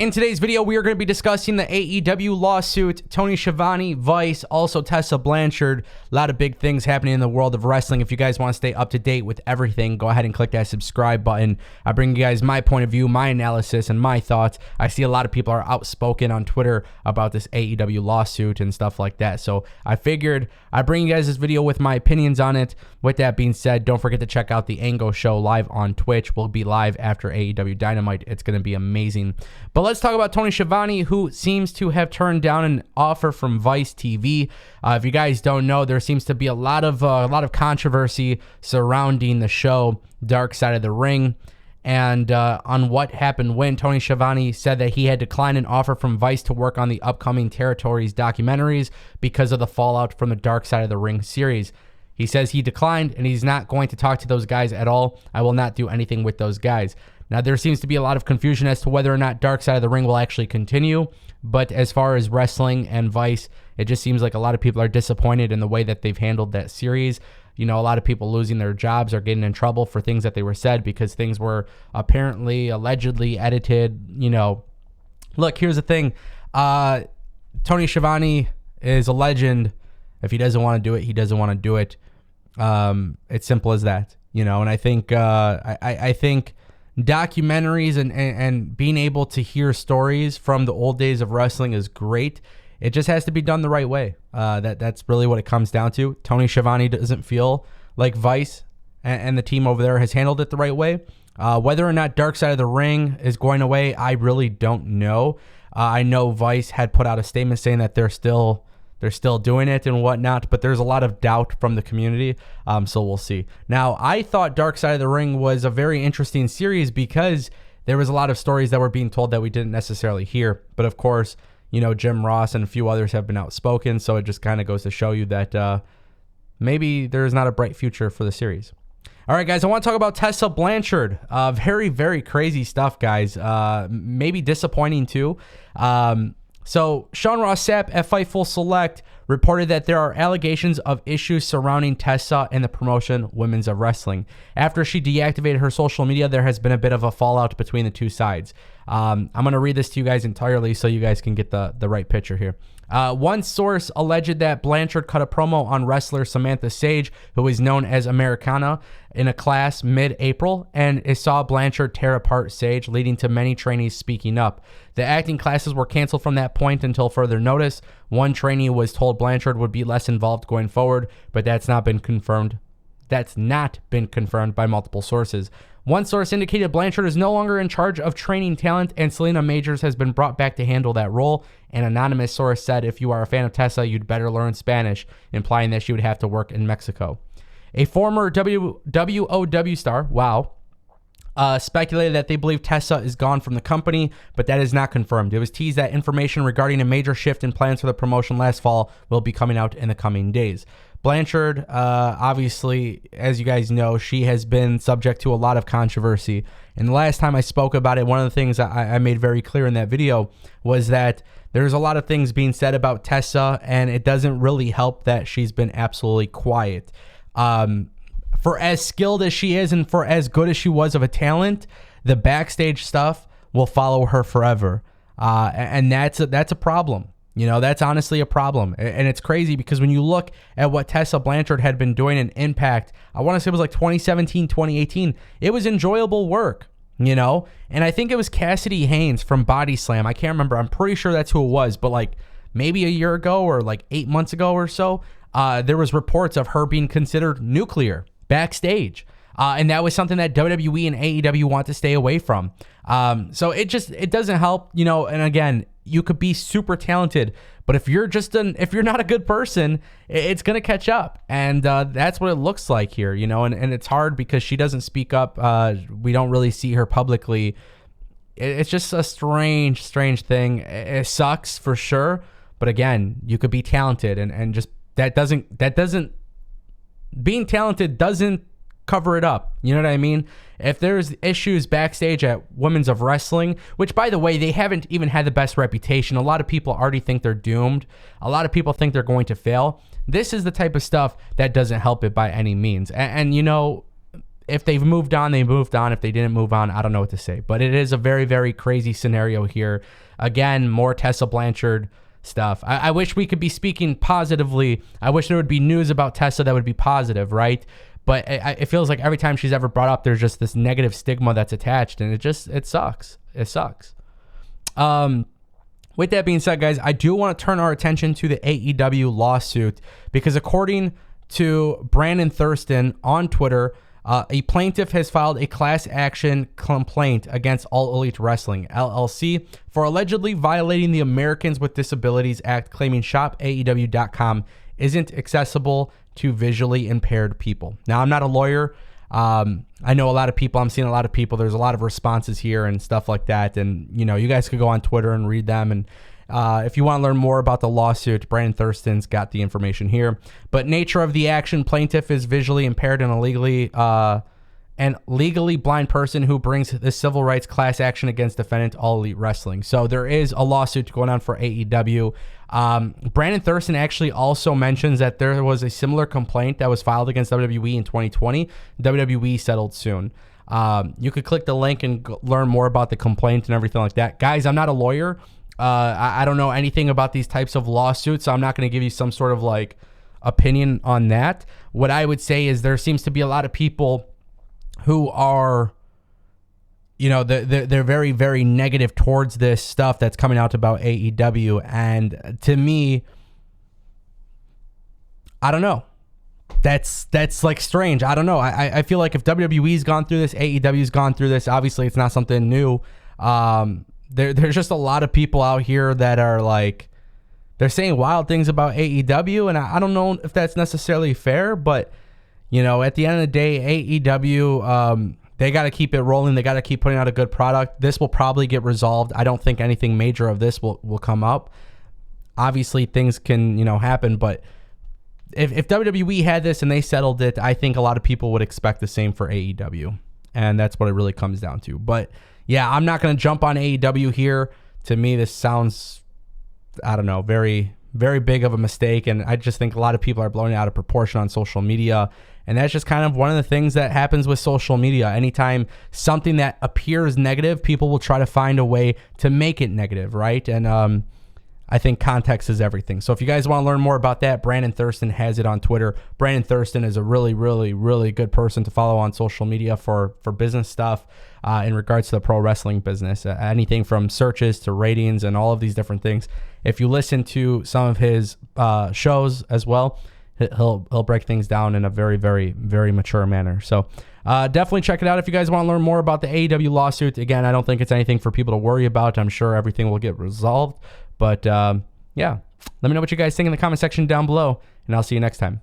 In today's video, we are going to be discussing the AEW lawsuit, Tony Schiavone, Vice, also Tessa Blanchard. A lot of big things happening in the world of wrestling. If you guys want to stay up to date with everything, go ahead and click that subscribe button. I bring you guys my point of view, my analysis, and my thoughts. I see a lot of people are outspoken on Twitter about this AEW lawsuit and stuff like that. So I figured I'd bring you guys this video with my opinions on it. With that being said, don't forget to check out the Ango Show live on Twitch. We'll be live after AEW Dynamite. It's going to be amazing. But let's talk about Tony Schiavone, who seems to have turned down an offer from Vice TV. If you guys don't know, there seems to be a lot of controversy surrounding the show Dark Side of the Ring, and on what happened when Tony Schiavone said that he had declined an offer from Vice to work on the upcoming Territories documentaries because of the fallout from the Dark Side of the Ring series. He says he declined and he's not going to talk to those guys at all. I will not do anything with those guys. Now, there seems to be a lot of confusion as to whether or not Dark Side of the Ring will actually continue. But as far as wrestling and Vice, it just seems like a lot of people are disappointed in the way that they've handled that series. You know, a lot of people losing their jobs or getting in trouble for things that they were said because things were apparently, allegedly edited. You know, look, here's the thing. Tony Schiavone is a legend. If he doesn't want to do it, he doesn't want to do it. It's simple as that, you know. And I think I think documentaries and being able to hear stories from the old days of wrestling is great. It just has to be done the right way. That's really what it comes down to. Tony Schiavone doesn't feel like Vice and the team over there has handled it the right way. Whether or not Dark Side of the Ring is going away, I really don't know. I know Vice had put out a statement saying that they're still doing it and whatnot, but there's a lot of doubt from the community, so we'll see. Now, I thought Dark Side of the Ring was a very interesting series because there was a lot of stories that were being told that we didn't necessarily hear. But of course, you know, Jim Ross and a few others have been outspoken, so it just kind of goes to show you that maybe there's not a bright future for the series. All right, guys, I want to talk about Tessa Blanchard. Very, very crazy stuff, guys. Maybe disappointing, too. So, Sean Ross Sapp at Fightful Select reported that there are allegations of issues surrounding Tessa and the promotion Women's of Wrestling. After she deactivated her social media, there has been a bit of a fallout between the two sides. I'm going to read this to you guys entirely so you guys can get the right picture here. One source alleged that Blanchard cut a promo on wrestler Samantha Sage, who is known as Americana, in a class mid-April, and it saw Blanchard tear apart Sage, leading to many trainees speaking up. The acting classes were canceled from that point until further notice. One trainee was told Blanchard would be less involved going forward, but that's not been confirmed. That's not been confirmed by multiple sources. One source indicated Blanchard is no longer in charge of training talent, and Selena Majors has been brought back to handle that role. An anonymous source said if you are a fan of Tessa, you'd better learn Spanish, implying that she would have to work in Mexico. A former WOW star, speculated that they believe Tessa is gone from the company, but that is not confirmed. It was teased that information regarding a major shift in plans for the promotion last fall will be coming out in the coming days. Blanchard, obviously, as you guys know, she has been subject to a lot of controversy. And the last time I spoke about it, one of the things I made very clear in that video was that there's a lot of things being said about Tessa, and it doesn't really help that she's been absolutely quiet. For as skilled as she is and for as good as she was of a talent, the backstage stuff will follow her forever. And that's a problem. You know, that's honestly a problem. And it's crazy because when you look at what Tessa Blanchard had been doing in Impact, I want to say it was like 2017, 2018, it was enjoyable work, you know? And I think it was Cassidy Haynes from Body Slam. I can't remember. I'm pretty sure that's who it was. But like maybe a year ago or like 8 months ago or so, there was reports of her being considered nuclear backstage. And that was something that WWE and AEW want to stay away from. So it doesn't help, you know, and again, you could be super talented, but if you're not a good person, it's going to catch up. And that's what it looks like here, you know, and it's hard because she doesn't speak up. We don't really see her publicly. It's just a strange thing. It sucks for sure. But again, you could be talented and just being talented doesn't cover it up. You know what I mean? If there's issues backstage at Women's of Wrestling, which by the way, they haven't even had the best reputation. A lot of people already think they're doomed. A lot of people think they're going to fail. This is the type of stuff that doesn't help it by any means. And you know, if they've moved on, they moved on. If they didn't move on, I don't know what to say. But it is a very, very crazy scenario here. Again, more Tessa Blanchard stuff. I wish we could be speaking positively. I wish there would be news about Tessa that would be positive, right? But it feels like every time she's ever brought up, there's just this negative stigma that's attached, and it sucks. It sucks. With that being said, guys, I do want to turn our attention to the AEW lawsuit because according to Brandon Thurston on Twitter, a plaintiff has filed a class action complaint against All Elite Wrestling, LLC, for allegedly violating the Americans with Disabilities Act, claiming ShopAEW.com isn't accessible to visually impaired people. Now, I'm not a lawyer. I know a lot of people. I'm seeing a lot of people. There's a lot of responses here and stuff like that. And, you know, you guys could go on Twitter and read them. And if you want to learn more about the lawsuit, Brandon Thurston's got the information here. But nature of the action: plaintiff is visually impaired and legally blind person who brings the civil rights class action against defendant All Elite Wrestling. So there is a lawsuit going on for AEW. Brandon Thurston actually also mentions that there was a similar complaint that was filed against WWE in 2020. WWE settled soon. You could click the link and learn more about the complaint and everything like that. Guys, I'm not a lawyer. I don't know anything about these types of lawsuits, so I'm not going to give you some sort of like opinion on that. What I would say is there seems to be a lot of people who are, you know, they're very, very negative towards this stuff that's coming out about AEW. And to me, I don't know. That's like strange. I don't know. I feel like if WWE's gone through this, AEW's gone through this. Obviously, it's not something new. There's just a lot of people out here that are like, they're saying wild things about AEW, and I don't know if that's necessarily fair, but you know, at the end of the day, AEW, they got to keep it rolling. They got to keep putting out a good product. This will probably get resolved. I don't think anything major of this will come up. Obviously, things can, you know, happen, but if WWE had this and they settled it, I think a lot of people would expect the same for AEW, and that's what it really comes down to. But yeah, I'm not going to jump on AEW here. To me, this sounds, I don't know, very, very big of a mistake. And I just think a lot of people are blowing it out of proportion on social media. And that's just kind of one of the things that happens with social media. Anytime something that appears negative, people will try to find a way to make it negative, right? And I think context is everything. So if you guys want to learn more about that, Brandon Thurston has it on Twitter. Brandon Thurston is a really, really, really good person to follow on social media for business stuff in regards to the pro wrestling business. Anything from searches to ratings and all of these different things. If you listen to some of his shows as well, he'll break things down in a very, very, very mature manner. So definitely check it out if you guys want to learn more about the AEW lawsuit. Again, I don't think it's anything for people to worry about. I'm sure everything will get resolved. But yeah, let me know what you guys think in the comment section down below, and I'll see you next time.